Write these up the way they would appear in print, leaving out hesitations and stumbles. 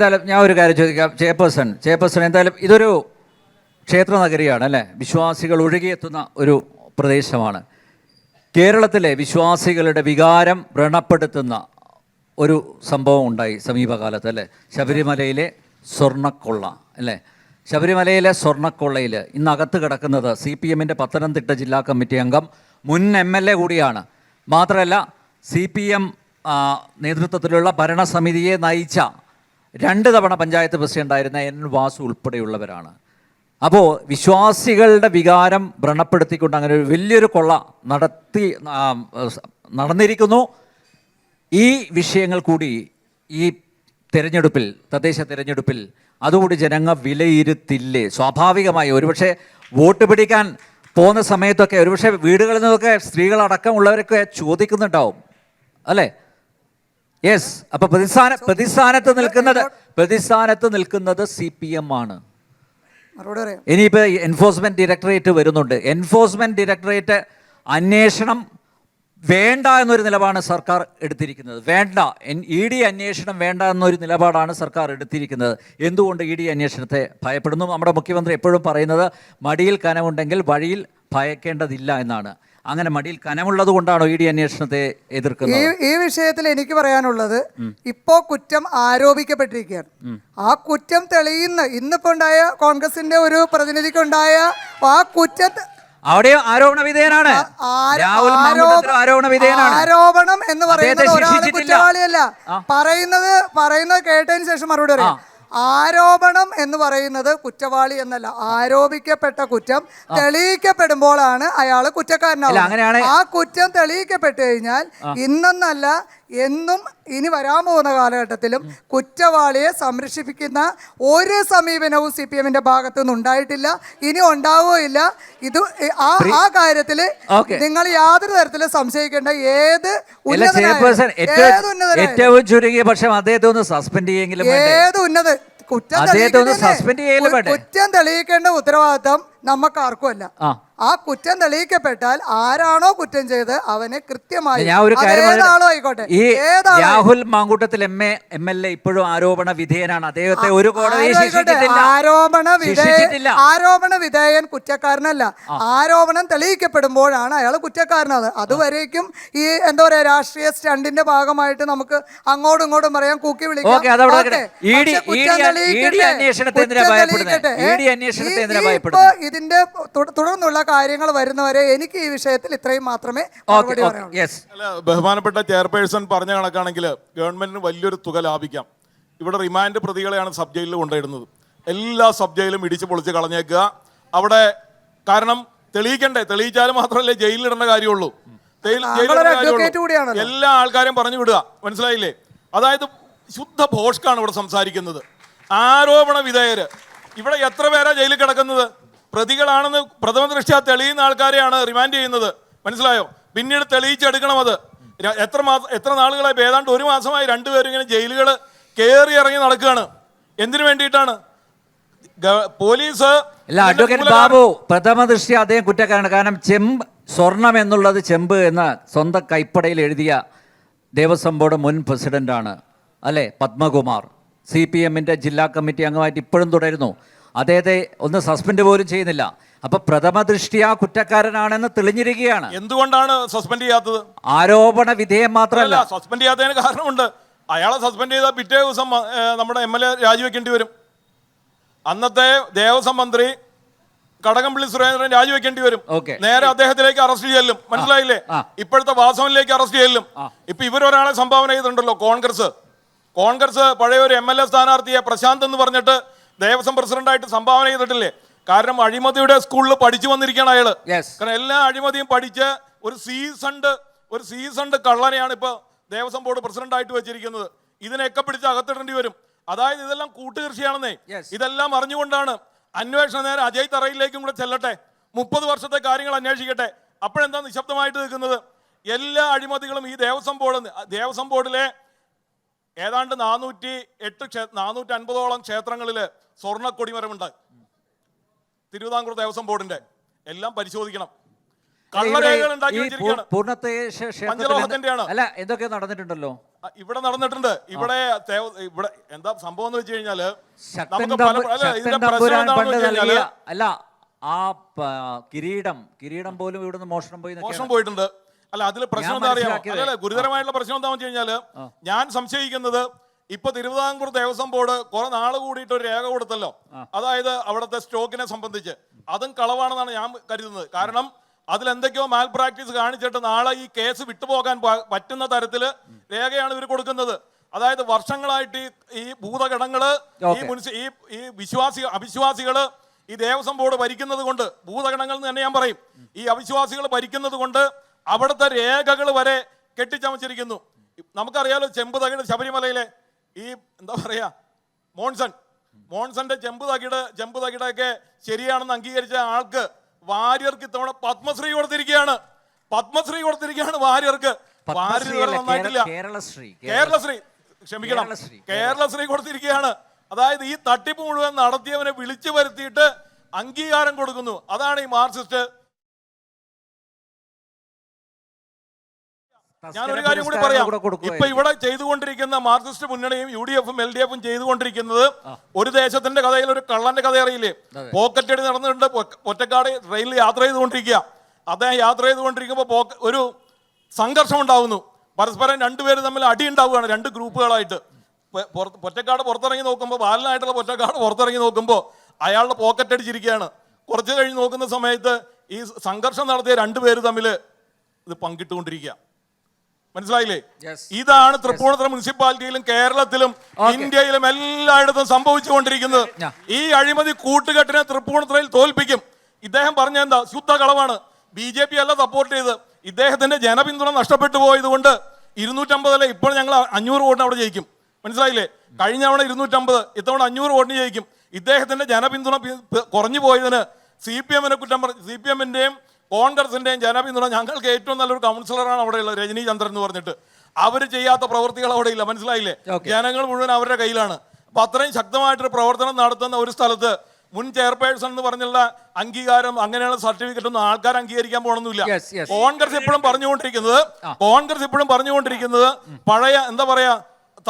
എന്തായാലും ഞാൻ ഒരു കാര്യം ചോദിക്കാം. ചെയർപേഴ്സൺ എന്തായാലും ഇതൊരു ക്ഷേത്ര നഗരിയാണ് അല്ലേ? വിശ്വാസികൾ ഒഴുകിയെത്തുന്ന ഒരു പ്രദേശമാണ്. കേരളത്തിലെ വിശ്വാസികളുടെ വികാരം വ്രണപ്പെടുത്തുന്ന ഒരു സംഭവം ഉണ്ടായി സമീപകാലത്ത് അല്ലേ? ശബരിമലയിലെ സ്വർണ്ണക്കൊള്ള അല്ലേ? ശബരിമലയിലെ സ്വർണ്ണക്കൊള്ളയിൽ ഇന്നകത്ത് കിടക്കുന്നത് CPM-ൻ്റെ പത്തനംതിട്ട ജില്ലാ കമ്മിറ്റി അംഗം, മുൻ MLA കൂടിയാണ്. മാത്രമല്ല CPM നേതൃത്വത്തിലുള്ള ഭരണസമിതിയെ നയിച്ച 2 തവണ പഞ്ചായത്ത് പ്രസിഡൻ്റായിരുന്ന N. വാസു ഉൾപ്പെടെയുള്ളവരാണ്. അപ്പോൾ വിശ്വാസികളുടെ വികാരം വ്രണപ്പെടുത്തിക്കൊണ്ട് അങ്ങനെ ഒരു വലിയൊരു കൊള്ള നടന്നിരിക്കുന്നു. ഈ വിഷയങ്ങൾ കൂടി ഈ തിരഞ്ഞെടുപ്പിൽ, തദ്ദേശ തിരഞ്ഞെടുപ്പിൽ അതുകൂടി ജനങ്ങൾ വിലയിരുത്തില്ലേ? സ്വാഭാവികമായി ഒരുപക്ഷെ വോട്ട് പിടിക്കാൻ പോകുന്ന സമയത്തൊക്കെ ഒരുപക്ഷെ വീടുകളിൽ നിന്നൊക്കെ സ്ത്രീകളടക്കമുള്ളവരൊക്കെ ചോദിക്കുന്നുണ്ടാവും അല്ലേ? യെസ്. അപ്പോൾ പ്രതിസ്ഥാനത്ത് നിൽക്കുന്നത് CPM ആണ്. ഇനിയിപ്പോൾ എൻഫോഴ്സ്മെന്റ് ഡയറക്ടറേറ്റ് വരുന്നുണ്ട്. എൻഫോഴ്സ്മെന്റ് ഡയറക്ടറേറ്റ് അന്വേഷണം വേണ്ട എന്നൊരു നിലപാടാണ് സർക്കാർ എടുത്തിരിക്കുന്നത്. ED അന്വേഷണം വേണ്ട എന്നൊരു നിലപാടാണ് സർക്കാർ എടുത്തിരിക്കുന്നത്. എന്തുകൊണ്ട് ED അന്വേഷണത്തെ ഭയപ്പെടുന്നു? നമ്മുടെ മുഖ്യമന്ത്രി എപ്പോഴും പറയുന്നത് മടിയിൽ കനമുണ്ടെങ്കിൽ വഴിയിൽ ഭയക്കേണ്ടതില്ല എന്നാണ്. അങ്ങനെ മടിയിൽ കനമുള്ളത് കൊണ്ടാണോ ED അന്വേഷണത്തെ എതിർക്കുന്നത്? ഈ വിഷയത്തിൽ എനിക്ക് പറയാനുള്ളത്, ഇപ്പോ കുറ്റം ആരോപിക്കപ്പെട്ടിരിക്കുകയാണ്. ആ കുറ്റം തെളിയുന്ന ഇന്നിപ്പോ ഉണ്ടായ കോൺഗ്രസിന്റെ ഒരു പ്രതിനിധിക്കുണ്ടായ ആ കുറ്റത്തെ അവിടെ ആരോപണ വിധേയനാണ്. ആരോപണം എന്ന് പറയുന്നത് ഒരാളെ കുറ്റവാളിയല്ല. പറയുന്നത് കേട്ടതിന് ശേഷം മറുപടി പറയാം. ആരോപണം എന്ന് പറയുന്നത് കുറ്റവാളി എന്നല്ല. ആരോപിക്കപ്പെട്ട കുറ്റം തെളിയിക്കപ്പെടുമ്പോഴാണ് അയാൾ കുറ്റക്കാരനാവുന്നത്. ആ കുറ്റം തെളിയിക്കപ്പെട്ടു കഴിഞ്ഞാൽ ഇന്നെന്നല്ല എന്നും ഇനി വരാൻ പോകുന്ന കാലഘട്ടത്തിലും കുറ്റവാളിയെ സംരക്ഷിപ്പിക്കുന്ന ഒരു സമീപനവും CPM-ന്റെ ഭാഗത്തു നിന്ന് ഉണ്ടായിട്ടില്ല, ഇനി ഉണ്ടാവുകയില്ല. ഇത് ആ കാര്യത്തിൽ നിങ്ങൾ യാതൊരു തരത്തിലും സംശയിക്കേണ്ട. ഏത് കുറ്റം തെളിയിക്കേണ്ട ഉത്തരവാദിത്തം നമുക്കാർക്കുമല്ല. ആ കുറ്റം തെളിയിക്കപ്പെട്ടാൽ ആരാണോ കുറ്റം ചെയ്ത് അവനെ കൃത്യമായി, ആയിക്കോട്ടെ, രാഹുൽ മാങ്കൂട്ടത്തിൽ MLA ഇപ്പോഴും ആരോപണ വിധേയനാണ്. അദ്ദേഹത്തെ ഒരു ആരോപണ വിധേയൻ കുറ്റക്കാരനല്ല. ആരോപണം തെളിയിക്കപ്പെടുമ്പോഴാണ് അയാൾ കുറ്റക്കാരനാണ്. അതുവരേക്കും ഈ എന്താ പറയാ, രാഷ്ട്രീയ സ്റ്റണ്ടിന്റെ ഭാഗമായിട്ട് നമുക്ക് അങ്ങോട്ടും ഇങ്ങോട്ടും പറയാം, കൂക്കി വിളിക്കാം. ഇതിന്റെ തുടർന്നുള്ള കാര്യങ്ങൾ വരുന്നവരെ എനിക്ക് ഈ വിഷയത്തിൽ ഇത്രയും മാത്രമേ മറുപടി പറയാനുള്ളൂ. ബഹുമാനപ്പെട്ട ചെയർപേഴ്സൺ പറഞ്ഞ കണക്കാണെങ്കിൽ ഗവൺമെന്റിന് വലിയൊരു തുക ലാഭിക്കാം. ഇവിടെ റിമാൻഡ് പ്രതികളെയാണ് സബ് ജയിലിൽ കൊണ്ടുവരുന്നത്. എല്ലാ സബ് ജയിലും ഇടിച്ച് പൊളിച്ച് കളഞ്ഞേക്കുക അവിടെ. കാരണം തെളിയിച്ചാലും മാത്രമല്ലേ ജയിലിലിടേണ്ട കാര്യമുള്ളൂ. എല്ലാ ആൾക്കാരും പറഞ്ഞു വിടുക, മനസ്സിലായില്ലേ? അതായത് ശുദ്ധ ഭോഷ്കാണ് ഇവിടെ സംസാരിക്കുന്നത്. ആരോപണ വിധേയര് ഇവിടെ എത്ര പേരാ ജയിലിൽ കിടക്കുന്നത്? പ്രതികളാണെന്ന് പ്രഥമ ദൃഷ്ട്യാ തെളിയുന്ന ആൾക്കാരെയാണ് റിമാൻഡ് ചെയ്യുന്നത്, മനസ്സിലായോ? പിന്നീട് തെളിയിച്ചെടുക്കണം. അത് എത്ര നാളുകളായി? ഏതാണ്ട് 1 മാസമായി 2 പേരും ഇങ്ങനെ ജയിലുകൾ കയറി ഇറങ്ങി നടക്കുകയാണ്. എന്തിനു വേണ്ടിയിട്ടാണ്? പോലീസ് അഡ്വക്കേറ്റ് ബാബു പ്രഥമ ദൃഷ്ട്യാ അദ്ദേഹം കുറ്റക്കാരാണ്. കാരണം സ്വർണം എന്നുള്ളത് ചെമ്പ് എന്ന സ്വന്തം കൈപ്പടയിൽ എഴുതിയ ദേവസ്വം ബോർഡ് മുൻ പ്രസിഡന്റാണ് അല്ലേ പത്മകുമാർ. CPM-ന്റെ ജില്ലാ കമ്മിറ്റി അംഗമായിട്ട് ഇപ്പോഴും തുടരുന്നു. അദ്ദേഹത്തെ ഒന്ന് സസ്പെൻഡ് പോലും ചെയ്യുന്നില്ല. അപ്പൊ പ്രഥമ ദൃഷ്ട്യാ കുറ്റക്കാരനാണെന്ന് തെളിഞ്ഞിരിക്കുകയാണ്. എന്തുകൊണ്ടാണ് സസ്പെൻഡ് ചെയ്യാത്തത്? ആരോപണ വിധേയം മാത്രമല്ല. സസ്പെൻഡ് ചെയ്യാത്തതിന് കാരണമുണ്ട്. അയാളെ സസ്പെൻഡ് ചെയ്താൽ പിറ്റേ ദിവസം നമ്മുടെ MLA രാജിവെക്കേണ്ടി വരും. അന്നത്തെ ദേവസ്വം മന്ത്രി കടകംപള്ളി സുരേന്ദ്രൻ രാജിവെക്കേണ്ടി വരും. നേരെ അദ്ദേഹത്തിലേക്ക് അറസ്റ്റ് ചെയ്യലും, മനസ്സിലായില്ലേ? ഇപ്പോഴത്തെ വാസവനിലേക്ക് അറസ്റ്റ് ചെയ്യലും. ഇപ്പൊ ഇവരൊരാളെ സംഭാവന ചെയ്തിട്ടുണ്ടല്ലോ, കോൺഗ്രസ് പഴയ ഒരു MLA സ്ഥാനാർത്ഥിയെ പ്രശാന്ത് എന്ന് പറഞ്ഞിട്ട് ദേവസ്വം പ്രസിഡന്റായിട്ട് സംഭാവന ചെയ്തിട്ടില്ലേ? കാരണം അഴിമതിയുടെ സ്കൂളിൽ പഠിച്ചു വന്നിരിക്കുകയാണ് അയാള്. കാരണം എല്ലാ അഴിമതിയും പഠിച്ച് ഒരു സീസൺഡ് കള്ളനെയാണ് ഇപ്പൊ ദേവസ്വം ബോർഡ് പ്രസിഡന്റായിട്ട് വെച്ചിരിക്കുന്നത്. ഇതിനെയൊക്കെ പിടിച്ച് അകത്തിടേണ്ടി വരും. അതായത് ഇതെല്ലാം കൂട്ടുകൃഷിയാണെന്നേ. ഇതെല്ലാം അറിഞ്ഞുകൊണ്ടാണ് അന്വേഷണം നേരെ അജയ് തറയിലേക്കും കൂടെ ചെല്ലട്ടെ, 30 വർഷത്തെ കാര്യങ്ങൾ അന്വേഷിക്കട്ടെ. അപ്പോഴെന്താ നിശബ്ദമായിട്ട് നിൽക്കുന്നത്? എല്ലാ അഴിമതികളും ഈ ദേവസ്വം ബോർഡിലെ ഏതാണ്ട് 450ഓളം ക്ഷേത്രങ്ങളില് സ്വർണ്ണ കൊടിമരമുണ്ട്. തിരുവിതാംകൂർ ദേവസ്വം ബോർഡിന്റെ എല്ലാം പരിശോധിക്കണം. കള്ളരേഖകൾ ഉണ്ടാക്കി വെച്ചിരിക്കുകയാണ്. പൂർണ്ണത്തെ അല്ല എന്തൊക്കെ നടന്നിട്ടുണ്ടല്ലോ. ഇവിടെ നടന്നിട്ടുണ്ട്. ഇവിടെ എന്താ സംഭവം എന്ന് വെച്ച് കഴിഞ്ഞാല് ശക്തൻ നമുക്ക് ഇതിന്റെ പ്രശ്നം തമ്പുരാൻ എന്താണെന്ന് പണ്ട് വെച്ച് കഴിഞ്ഞാല് നൽകിയ അല്ല ആ കിരീടം പോലും ഇവിടുന്ന് മോഷണം പോയിട്ടുണ്ട്. അല്ല അതിൽ പ്രശ്നം എന്താ അറിയാമോ? അല്ല ഗുരുതരമായിട്ടുള്ള പ്രശ്നം എന്താണെന്ന് വെച്ച് കഴിഞ്ഞാല് ഞാൻ സംശയിക്കുന്നത് ഇപ്പൊ തിരുവിതാംകൂർ ദേവസ്വം ബോർഡ് കുറെ നാള് കൂടിയിട്ട് ഒരു രേഖ കൊടുത്തല്ലോ, അതായത് അവിടുത്തെ സ്റ്റോക്കിനെ സംബന്ധിച്ച്. അതും കളവാണെന്നാണ് ഞാൻ കരുതുന്നത്. കാരണം അതിലെന്തൊക്കെയോ മാൽ പ്രാക്ടീസ് കാണിച്ചിട്ട് നാളെ ഈ കേസ് വിട്ടുപോകാൻ പറ്റുന്ന തരത്തില് രേഖയാണ് ഇവർ കൊടുക്കുന്നത്. അതായത് വർഷങ്ങളായിട്ട് ഈ ഭൂതഗണങ്ങള് ഈ അവിശ്വാസികള് ഈ ദേവസ്വം ബോർഡ് ഭരിക്കുന്നത് കൊണ്ട്, ഭൂതഗണങ്ങൾ എന്ന് തന്നെ ഞാൻ പറയും, ഈ അവിശ്വാസികൾ ഭരിക്കുന്നത് കൊണ്ട് അവിടുത്തെ രേഖകൾ വരെ കെട്ടിച്ചമച്ചിരിക്കുന്നു. നമുക്കറിയാലോ ചെമ്പുതകിട് ശബരിമലയിലെ ഈ എന്താ പറയാ മോൺസന്റെ ചെമ്പുതകിടൊക്കെ ശരിയാണെന്ന് അംഗീകരിച്ച ആൾക്ക് വാര്യർക്ക് ഇത്തവണ പത്മശ്രീ കൊടുത്തിരിക്കുകയാണ്. വാര്യർക്ക്. വാര്യർ നന്നായിട്ടില്ല. കേരളശ്രീ കൊടുത്തിരിക്കുകയാണ്. അതായത് ഈ തട്ടിപ്പ് മുഴുവൻ നടത്തിയവനെ വിളിച്ചു വരുത്തിയിട്ട് അംഗീകാരം കൊടുക്കുന്നു. അതാണ് ഈ മാർക്സിസ്റ്റ്. ഞാനൊരു കാര്യം കൂടി പറയാം. ഇപ്പൊ ഇവിടെ ചെയ്തുകൊണ്ടിരിക്കുന്ന മാർക്സിസ്റ്റ് മുന്നണിയും UDF-ഉം LDF-ഉം ചെയ്തുകൊണ്ടിരിക്കുന്നത് ഒരു ദേശത്തിന്റെ കഥയിൽ ഒരു കള്ളന്റെ കഥ അറിയില്ലേ? പോക്കറ്റടി നടന്നിട്ടുണ്ട്. ഒറ്റക്കാട് ട്രെയിനിൽ യാത്ര ചെയ്തുകൊണ്ടിരിക്കുക. അദ്ദേഹം യാത്ര ചെയ്തുകൊണ്ടിരിക്കുമ്പോൾ ഒരു സംഘർഷം ഉണ്ടാവുന്നു. പരസ്പരം രണ്ടുപേര് തമ്മിൽ അടി ഉണ്ടാവുകയാണ്, രണ്ട് ഗ്രൂപ്പുകളായിട്ട്. പൊറ്റക്കാട് പുറത്തിറങ്ങി നോക്കുമ്പോൾ, ബാലനായിട്ടുള്ള പൊറ്റക്കാട് പുറത്തിറങ്ങി നോക്കുമ്പോൾ അയാളുടെ പോക്കറ്റ് അടിച്ചിരിക്കുകയാണ്. കുറച്ച് കഴിഞ്ഞ് നോക്കുന്ന സമയത്ത് ഈ സംഘർഷം നടത്തിയ രണ്ടുപേര് തമ്മിൽ ഇത് പങ്കിട്ടുകൊണ്ടിരിക്കുക. മനസ്സിലായില്ലേ? ഇതാണ് തൃപ്പൂണിത്തുറ മുനിസിപ്പാലിറ്റിയിലും കേരളത്തിലും ഇന്ത്യയിലും എല്ലായിടത്തും സംഭവിച്ചുകൊണ്ടിരിക്കുന്നത്. ഈ അഴിമതി കൂട്ടുകെട്ടിനെ തൃപ്പൂണിത്തുറയിൽ തോൽപ്പിക്കും. ഇദ്ദേഹം പറഞ്ഞ എന്താ? ശുദ്ധ കളവാണ്. BJP അല്ല സപ്പോർട്ട് ചെയ്ത്. ഇദ്ദേഹത്തിന്റെ ജനപിന്തുണ നഷ്ടപ്പെട്ടു പോയത് കൊണ്ട് 250 ഇപ്പോൾ ഞങ്ങൾ 500 വോട്ടിന് അവിടെ ജയിക്കും. മനസ്സിലായില്ലേ? കഴിഞ്ഞ തവണ 250, ഇത്തവണ 500 വോട്ടിന് ജയിക്കും. ഇദ്ദേഹത്തിന്റെ ജനപിന്തുണ കുറഞ്ഞു പോയതിന് CPM-നെ കുറ്റം പറഞ്ഞു. CPM-ന്റെയും കോൺഗ്രസിന്റെയും ജനപിന്തുണ, ഞങ്ങൾക്ക് ഏറ്റവും നല്ലൊരു കൗൺസിലറാണ് അവിടെയുള്ളത്, രജനി ചന്ദ്രൻ എന്ന് പറഞ്ഞിട്ട്. അവർ ചെയ്യാത്ത പ്രവർത്തികൾ അവിടെ ഇല്ല. മനസ്സിലായില്ലേ? ജനങ്ങൾ മുഴുവൻ അവരുടെ കയ്യിലാണ്. അപ്പൊ അത്രയും ശക്തമായിട്ടൊരു പ്രവർത്തനം നടത്തുന്ന ഒരു സ്ഥലത്ത് മുൻ ചെയർപേഴ്സൺ എന്ന് പറഞ്ഞുള്ള അംഗീകാരം, അങ്ങനെയുള്ള സർട്ടിഫിക്കറ്റ് ഒന്നും ആൾക്കാർ അംഗീകരിക്കാൻ പോകണമെന്നില്ല. കോൺഗ്രസ് ഇപ്പോഴും പറഞ്ഞുകൊണ്ടിരിക്കുന്നത് പഴയ എന്താ പറയാ,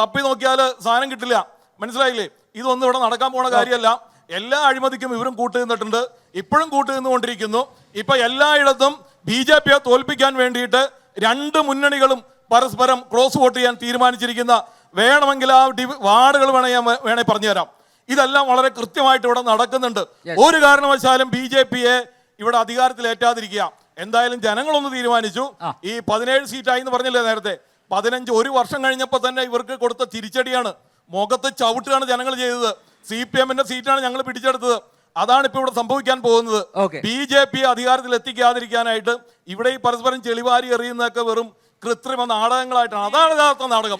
തപ്പി നോക്കിയാൽ സാധനം കിട്ടില്ല. മനസ്സിലായില്ലേ? ഇതൊന്നും ഇവിടെ നടക്കാൻ പോണ കാര്യമല്ല. എല്ലാ അഴിമതിക്കും ഇവരും കൂട്ടുനിന്നിട്ടുണ്ട്, ഇപ്പോഴും കൂട്ടുനിന്നുകൊണ്ടിരിക്കുന്നു. ഇപ്പൊ എല്ലായിടത്തും BJP-യെ തോൽപ്പിക്കാൻ വേണ്ടിയിട്ട് രണ്ട് മുന്നണികളും പരസ്പരം ക്രോസ് വോട്ട് ചെയ്യാൻ തീരുമാനിച്ചിരിക്കുന്ന, വേണമെങ്കിൽ ആ വാർഡുകൾ വേണേ പറഞ്ഞുതരാം. ഇതെല്ലാം വളരെ കൃത്യമായിട്ട് ഇവിടെ നടക്കുന്നുണ്ട്. ഒരു കാരണവശാലും BJP-യെ ഇവിടെ അധികാരത്തിലേറ്റാതിരിക്കുക. എന്തായാലും ജനങ്ങളൊന്ന് തീരുമാനിച്ചു. ഈ 17 സീറ്റായി എന്ന് പറഞ്ഞില്ലേ നേരത്തെ, 15 ഒരു വർഷം കഴിഞ്ഞപ്പോൾ തന്നെ ഇവർക്ക് കൊടുത്ത തിരിച്ചടിയാണ്. മുഖത്ത് ചവിട്ടുകയാണ് ജനങ്ങൾ ചെയ്തത്. CPM-ന്റെ സീറ്റാണ് ഞങ്ങൾ പിടിച്ചെടുത്തത്. അതാണ് ഇപ്പൊ ഇവിടെ സംഭവിക്കാൻ പോകുന്നത്. BJP അധികാരത്തിൽ എത്തിക്കാതിരിക്കാനായിട്ട് ഇവിടെ ഈ പരസ്പരം ചെളിവാരി എറിയുന്നതൊക്കെ വെറും കൃത്രിമ നാടകങ്ങളായിട്ടാണ്. അതാണ് യഥാർത്ഥ നാടകം.